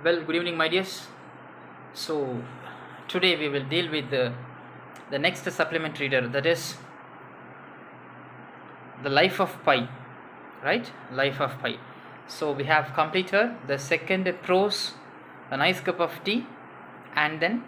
Well, good evening, my dears. So, today we will deal with the next supplement reader, that is the life of pi, right? Life of pi. So, we have completed the second prose, A Nice Cup of Tea, and then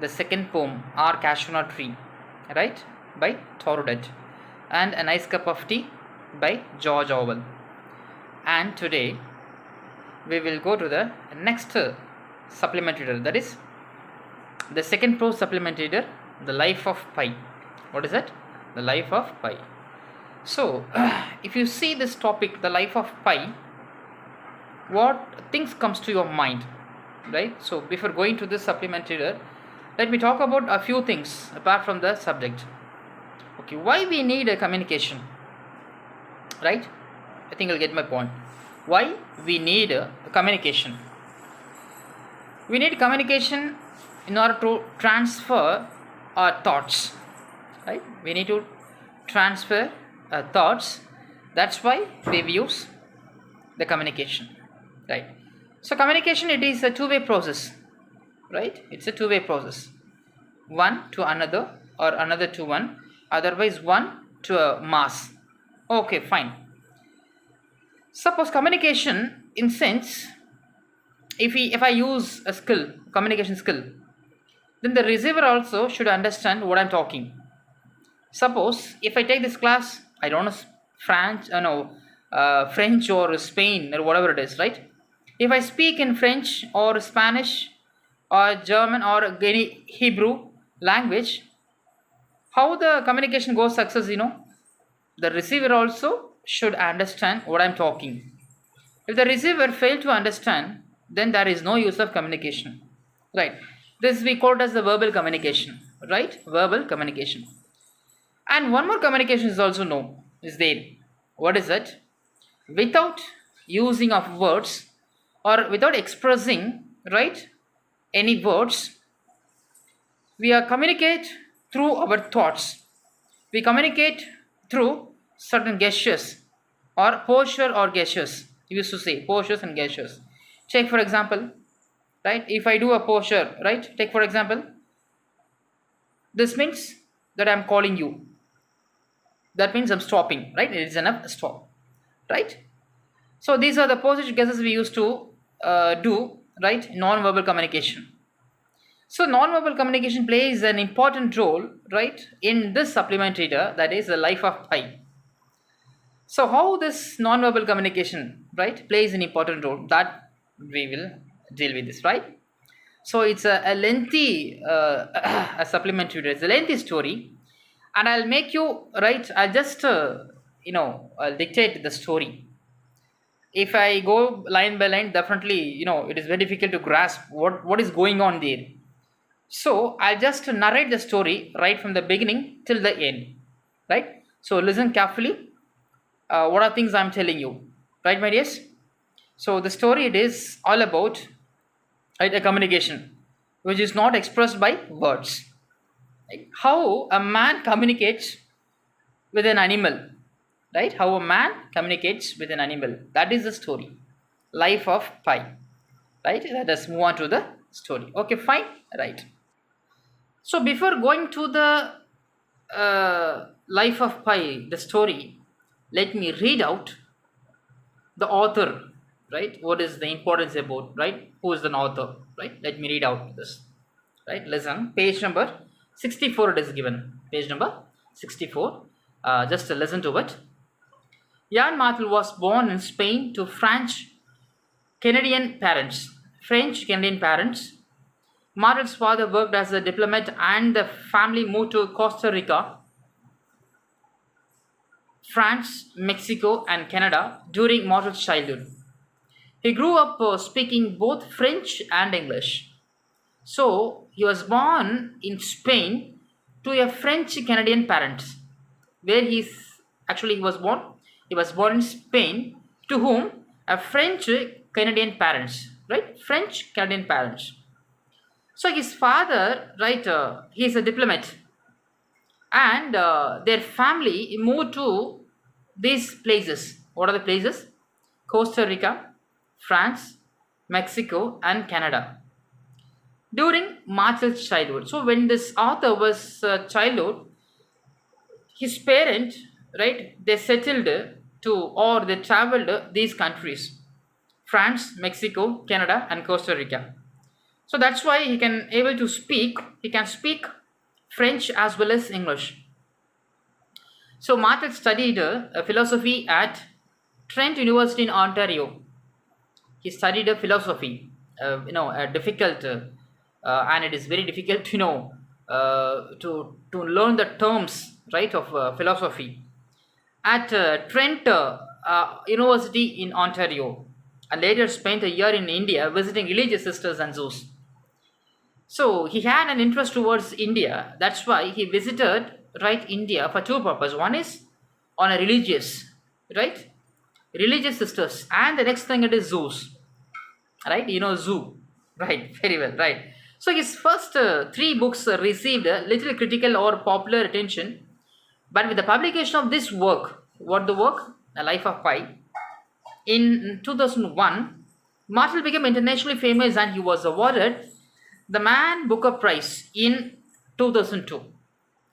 the second poem, Our Cashew Nut Tree, right? By Torudet, and A Nice Cup of Tea by George Orwell. And today we will go to the next supplement reader, that is the second prose supplement reader, The Life of Pi. What is it? The Life of Pi. So if you see this topic, the life of pi, what things comes to your mind, right? So before going to this supplement reader, let me talk about a few things apart from the subject. Okay, why we need a communication, right? I think I'll get my point. Why we need a communication? We need communication in order to transfer our thoughts, right? We need to transfer our thoughts. That's why we use the communication, right? So communication, it is a two-way process, right? It's a two-way process, one to another or another to one, otherwise one to a mass. Okay, fine. Suppose communication in sense, if I use a skill, communication skill, then the receiver also should understand what I'm talking. Suppose if I take this class, I don't know French or Spain or whatever it is, right? If I speak in French or Spanish or German or any Hebrew language, how the communication goes success, the receiver also should understand what I'm talking. If the receiver fail to understand, then there is no use of communication, right? This we call as the verbal communication, right? Verbal communication. And one more communication is also known, is there. What is it? Without using of words or without expressing, right, any words, we are communicate through our thoughts. We communicate through certain gestures or posture or gestures. We used to say postures and gestures. Take for example, right? If I do a posture, right? Take for example, this means that I'm calling you. That means I'm stopping, right? It is enough, stop, right? So these are the posture gestures we used to do, right? Non-verbal communication. So non-verbal communication plays an important role, right, in this supplement reader, that is the life of pi. So how this non-verbal communication, right, plays an important role, that we will deal with this, right? So it's a lengthy a supplementary reader. It's a lengthy story, and I'll make you, right, I'll just I'll dictate the story. If I go line by line, definitely it is very difficult to grasp what is going on there. So I'll just narrate the story right from the beginning till the end, right? So listen carefully. What are things I'm telling you, right, my dears? So the story, it is all about, right, a communication which is not expressed by words. Like how a man communicates with an animal, right? How a man communicates with an animal. That is the story. Life of pi, right? Let us move on to the story. Okay, fine, right. So before going to the life of pi, the story, let me read out the author, right? What is the importance about, right? Who is the author, right? Let me read out this, right? Listen, page number 64 it is given. Page number 64. Just listen to it. Jan Martel was born in Spain to French Canadian parents. French Canadian parents. Martel's father worked as a diplomat and the family moved to Costa Rica, France, Mexico, and Canada during Martel's childhood. He grew up speaking both French and English. So he was born in Spain to a French Canadian parents, where he was born. He was born in Spain to whom a French Canadian parents, right? French Canadian parents. So his father, right, he is a diplomat, and their family moved to these places. What are the places? Costa Rica, France, Mexico, and Canada during Marshall's childhood. So when this author was childhood, his parent, right, they settled to or they traveled these countries: France, Mexico, Canada, and Costa Rica. So that's why he can speak French as well as English. So Martel studied philosophy at Trent University in Ontario. He studied philosophy, a difficult, and it is very difficult to know to learn the terms, right, of philosophy at Trent University in Ontario, and later spent a year in India visiting religious sisters and zoos. So he had an interest towards India. That's why he visited, right, India for two purposes. One is on a religious, right, religious sisters, and the next thing it is zoos, right? Zoo, right? Very well, right? So his first three books received little critical or popular attention, but with the publication of this work, what the work, The Life of Pi, in 2001, Marshall became internationally famous and he was awarded the Man Booker Prize in 2002,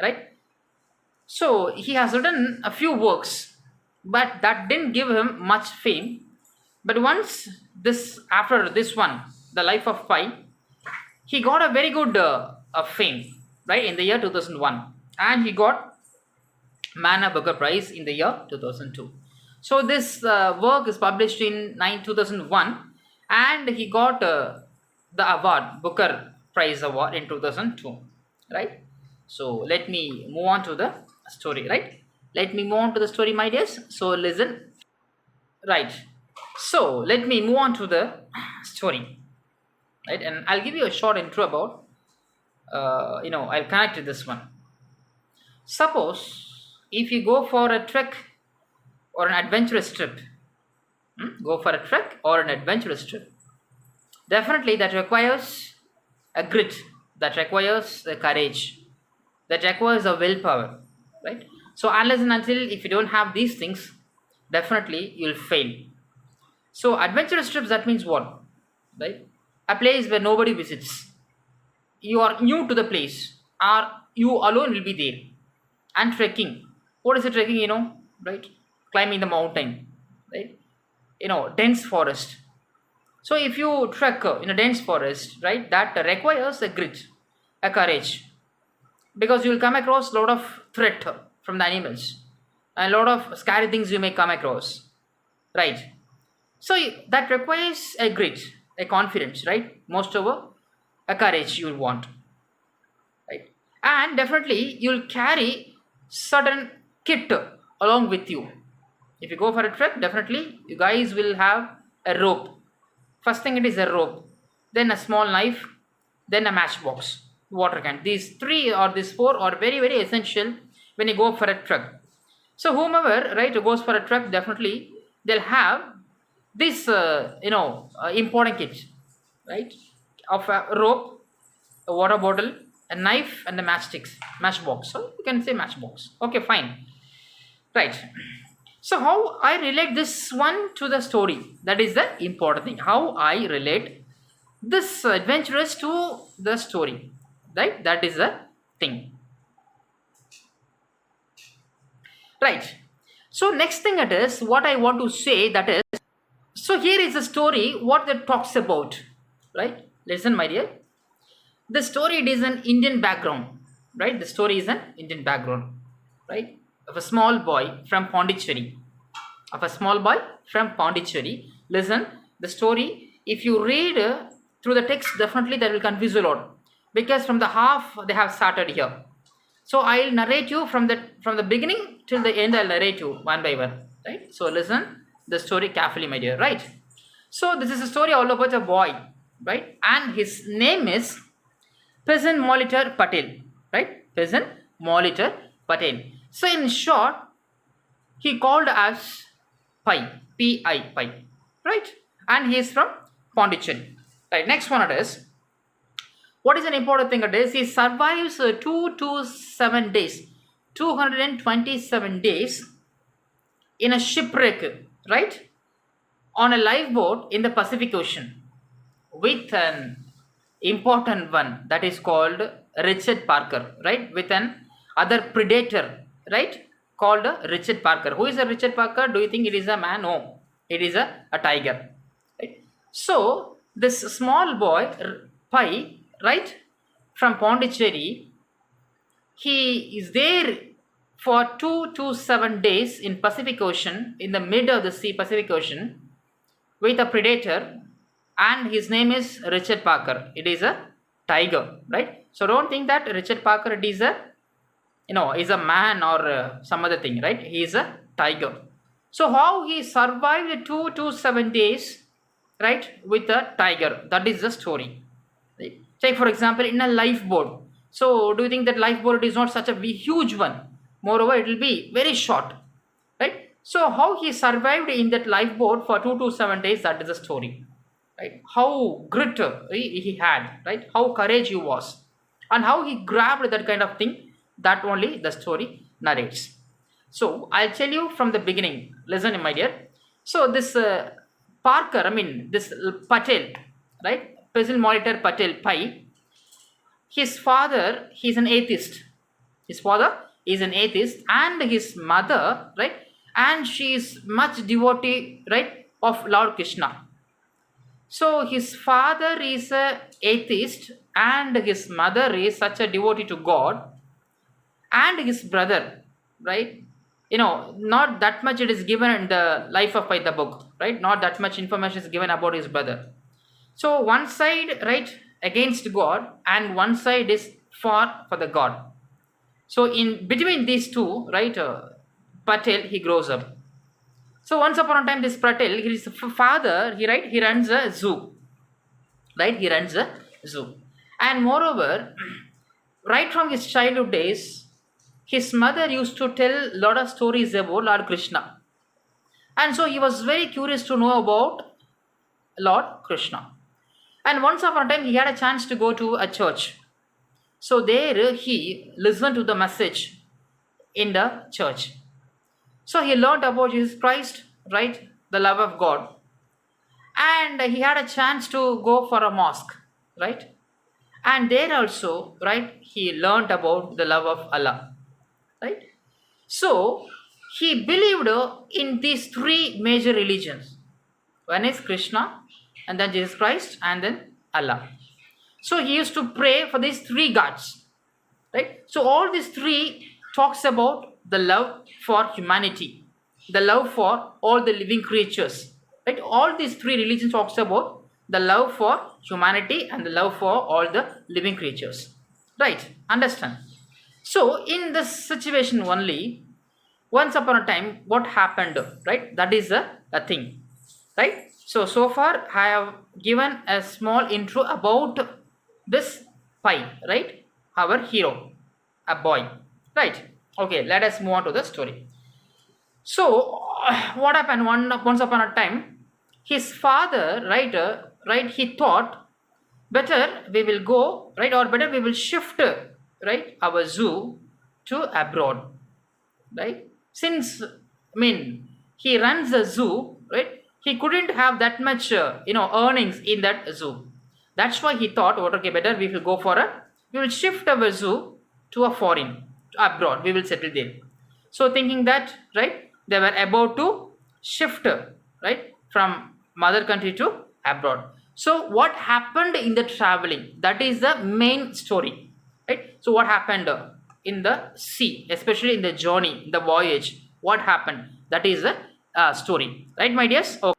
right? So he has written a few works, but that didn't give him much fame. But once after this one, The Life of Pi, he got a very good fame, right, in the year 2001, and he got Man Booker Prize in the year 2002. So this work is published in 2001, and he got the award, Booker Prize Award, in 2002, right? So let me move on to the story, right? Let me move on to the story, my dears. So listen, right? So let me move on to the story, right? And I'll give you a short intro about, I'll connect to this one. Suppose if you go for a trek or an adventurous trip, definitely that requires a grit, that requires a courage, that requires a willpower, right? So unless and until if you don't have these things, definitely you'll fail. So adventurous trips, that means what, right? A place where nobody visits. You are new to the place, or you alone will be there. And trekking. What is it trekking? Right? Climbing the mountain, right? Dense forest. So if you trek in a dense forest, right, that requires a grit, a courage, because you will come across a lot of threat from the animals, and a lot of scary things you may come across, right? So that requires a grit, a confidence, right? Most over a courage you will want, right? And definitely you'll carry certain kit along with you. If you go for a trek, definitely you guys will have a rope. First thing it is a rope, then a small knife, then a matchbox, water can. These three or these four are very, very essential when you go for a trek. So whomever, right, goes for a trek, definitely they'll have this important kit, right, of a rope, a water bottle, a knife, and a matchbox. So you can say matchbox. Okay, fine, right? So how I relate this one to the story, that is the important thing. How I relate this adventurous to the story, right? That is the thing, right? So next thing it is what I want to say, that is, so here is the story what it talks about, right? Listen, my dear. The story, it is an Indian background, right? The story is an Indian background, right? Of a small boy from Pondicherry. Listen, the story, if you read through the text, definitely that will confuse you a lot, because from the half they have started here. So I'll narrate you from the beginning till the end. I'll narrate you one by one, right? So listen the story carefully, my dear, right? So this is a story all about a boy, right? And his name is Peasant Molitor Patel, right? Peasant Molitor Patel. So in short, he called as Pi, Pi, right? And he is from Pondicherry, right? Next one it is, what is an important thing it is, he survives 227 days, 227 days in a shipwreck, right? On a lifeboat in the Pacific Ocean. with an important one that is called Richard Parker, right? With an other predator, right? Called Richard Parker. Who is a Richard Parker? Do you think it is a man? No, it is a tiger. Right? So this small boy, Pi, right, from Pondicherry, he is there for 2 to 7 days in Pacific Ocean, in the mid of the sea, Pacific Ocean, with a predator, and his name is Richard Parker. It is a tiger, right? So don't think that Richard Parker it is a is a man or some other thing, right? He is a tiger. So how he survived 2 to 7 days, right, with a tiger? That is the story. Right? Take for example in a lifeboat. So do you think that lifeboat is not such a huge one? Moreover, it will be very short, right? So how he survived in that lifeboat for 2 to 7 days? That is the story, right? How grit he had, right? How courage he was, and how he grabbed that kind of thing. That only the story narrates. So I'll tell you from the beginning. Listen, my dear. So this Parker, I mean this Patel, right? Pencil monitor Patel Pi. His father, he's an atheist. His father is an atheist, and his mother, right? And she is much devotee, right, of Lord Krishna. So his father is a atheist, and his mother is such a devotee to God, and his brother, right? Not that much it is given in the life of Pi the book, right? Not that much information is given about his brother. So one side, right, against God, and one side is for the God. So in between these two, right, Patel he grows up. So once upon a time, this Patel, his father, he runs a zoo, right? He runs a zoo, and moreover, right from his childhood days, his mother used to tell a lot of stories about Lord Krishna, and so he was very curious to know about Lord Krishna. And once upon a time, he had a chance to go to a church. So there he listened to the message in the church. So he learned about Jesus Christ, right? The love of God. And he had a chance to go for a mosque, right? And there also, right, he learned about the love of Allah, right? So he believed in these three major religions. One is Krishna, and then Jesus Christ, and then Allah. So he used to pray for these three gods, right? So all these three talks about the love for humanity, the love for all the living creatures, right? All these three religions talks about the love for humanity and the love for all the living creatures, right? Understand? So in this situation only, once upon a time, what happened, right? That is a thing, right? So far I have given a small intro about this Pi, right? Our hero, a boy, right? Okay, let us move on to the story. So what happened once upon a time, his father, right, he thought better we will go, right, or better we will shift, right, our zoo to abroad, right? Since he runs a zoo, right, he couldn't have that much earnings in that zoo. That's why he thought, okay, better we will shift our zoo to a foreign, abroad, we will settle there. So thinking that, right, they were about to shift, right, from mother country to abroad. So what happened in the traveling, that is the main story, right? So what happened in the sea, especially in the journey, the voyage, what happened, that is the story, right, my dears? Okay.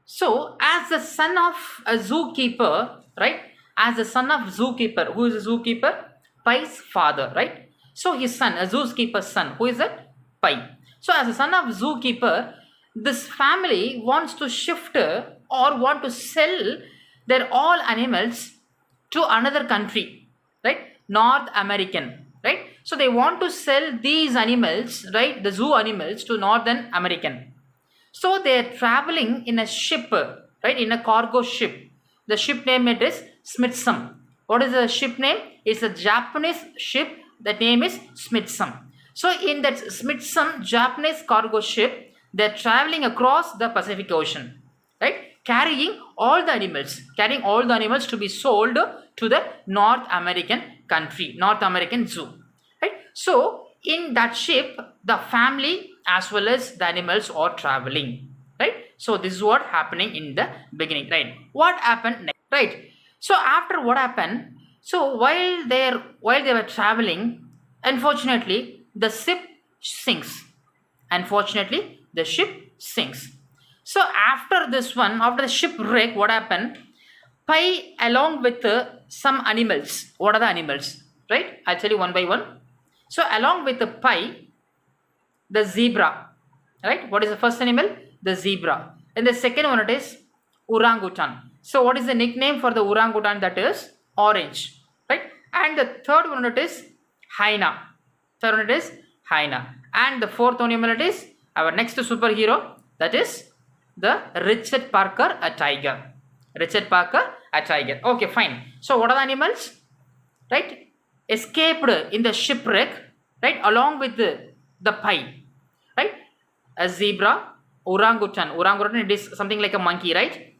So as the son of a zookeeper, right, as the son of zookeeper, who is a zookeeper? Pi's father, right? So his son, a zookeeper's son, who is that? Pi. So as a son of zookeeper, this family wants to shift or want to sell their all animals to another country, right? North American, right? So they want to sell these animals, right, the zoo animals, to Northern American. So they are traveling in a ship, right, in a cargo ship. The ship name it is Smithson. What is the ship name? It's a Japanese ship. The name is Smithson. So in that Smithson Japanese cargo ship, they're traveling across the Pacific Ocean, right? carrying all the animals to be sold to the North American country, North American zoo, right? So in that ship, the family as well as the animals are traveling, right? So this is what happening in the beginning, right? What happened next, right? So after what happened, so while they were traveling, unfortunately the ship sinks. Unfortunately, the ship sinks. So after the shipwreck, what happened? Pi along with some animals. What are the animals? Right? I'll tell you one by one. So along with the Pi, the zebra. Right? What is the first animal? The zebra. And the second one it is orangutan. So what is the nickname for the orangutan? That is orange. Right? And the third one it is hyena. Third one it is hyena. And the fourth animal it is our next superhero, that is the Richard Parker, a tiger. Richard Parker, a tiger. Okay, fine. So what are the animals? Right? Escaped in the shipwreck, right? Along with the Pi, right? A zebra, orangutan. Orangutan, it is something like a monkey, right?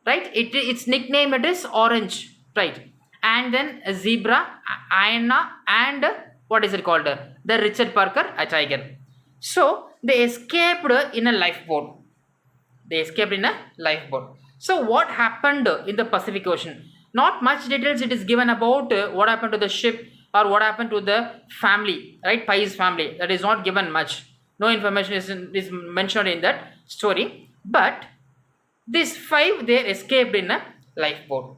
Right? Its nickname it is orange, right? And then a zebra, hyena, and what is it called? The Richard Parker, a tiger. So they escaped in a lifeboat. So what happened in the Pacific Ocean? Not much details it is given about what happened to the ship or what happened to the family, right? Pi's family. That is not given much. No information is mentioned in that story. But these five, they escaped in a lifeboat.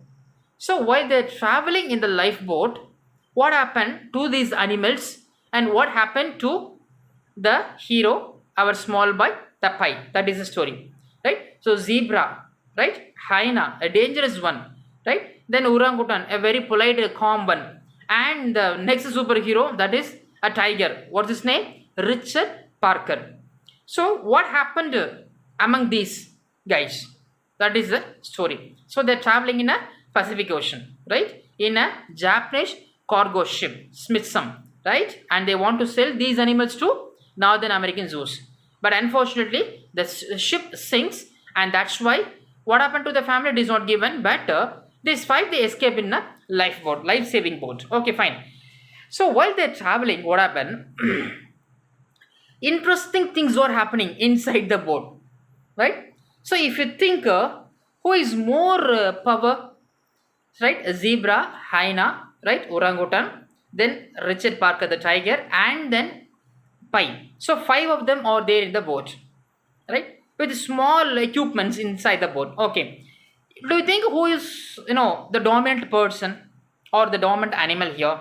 So while they're traveling in the lifeboat, what happened to these animals and what happened to the hero, our small boy, the Pi? That is the story, right? So zebra, right? Hyena, a dangerous one, right? Then orangutan, a very polite, calm one. And the next superhero, that is a tiger. What's his name? Richard Parker. So what happened among these guys? That is the story. So they're traveling in a Pacific Ocean, right? In a Japanese cargo ship, Smithsonian, right? And they want to sell these animals to Northern American zoos. But unfortunately, the ship sinks, and that's why what happened to the family is not given. But these five, they escape in a lifeboat, life-saving boat. Okay, fine. So while they're traveling, what happened? Interesting things were happening inside the boat, right? So if you think who is more power, right? A zebra, hyena, right? Orangutan, then Richard Parker the tiger, and then Pi. So five of them are there in the boat, right? With small equipments inside the boat. Okay. Do you think who is the dominant person or the dominant animal here?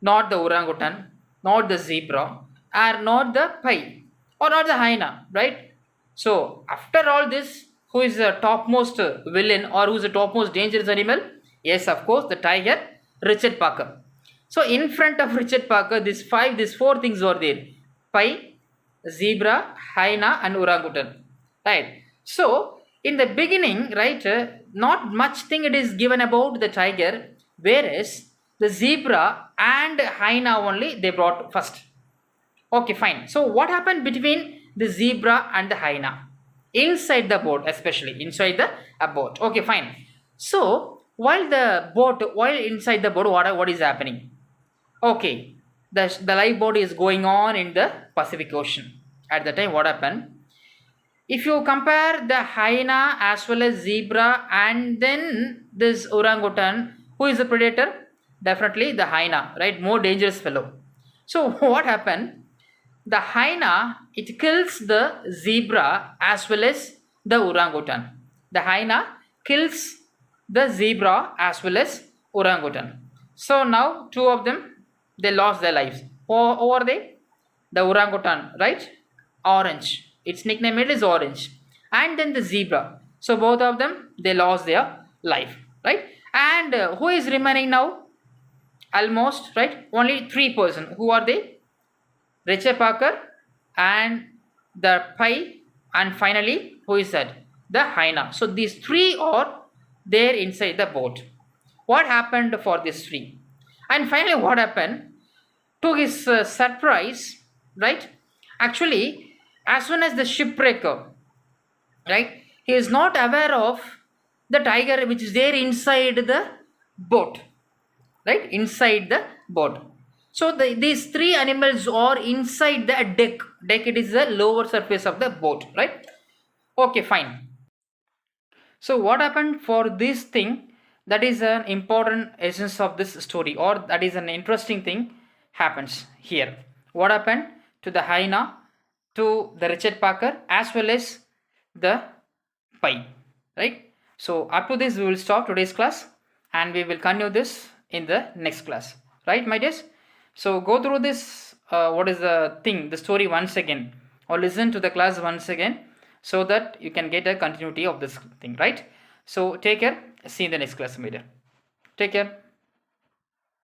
Not the orangutan, not the zebra, or not the Pi, or not the hyena, right? So after all this, who is the topmost villain or who is the topmost dangerous animal? Yes, of course, the tiger, Richard Parker. So in front of Richard Parker, these four things were there: Pi, zebra, hyena, and orangutan. Right. So in the beginning, right, not much thing it is given about the tiger, whereas the zebra and hyena only they brought first. Okay, fine. So what happened between the zebra and the hyena? Inside the boat, especially inside the boat. Okay, fine. So while inside the boat, what is happening? Okay, the lifeboat is going on in the Pacific Ocean. At the time, what happened? If you compare the hyena as well as zebra and then this orangutan, who is the predator? Definitely the hyena, right? More dangerous fellow. So what happened? The hyena, it kills the zebra as well as the orangutan. The hyena kills the zebra as well as orangutan. So now two of them, they lost their lives. Who are they? The orangutan, right? Orange. Its nickname it is orange. And then the zebra. So both of them, they lost their life, right? And who is remaining now? Almost, right? Only three persons. Who are they? Richard Parker and the Pi, and finally who is that? The hyena. So these three are there inside the boat. What happened for these three? And finally what happened? To his surprise, right? Actually, as soon as the shipwreck, right? He is not aware of the tiger which is there inside the boat, right? Inside the boat. So these three animals are inside the deck. Deck, it is the lower surface of the boat, right? Okay, fine. So what happened for this thing, that is an important essence of this story, or that is an interesting thing happens here. What happened to the hyena, to the Richard Parker, as well as the pie, right? So up to this we will stop today's class, and we will continue this in the next class, right, my dears? So go through this, what is the thing, the story once again, or listen to the class once again, so that you can get a continuity of this thing, right? So take care, see you in the next class, my dear. Take care.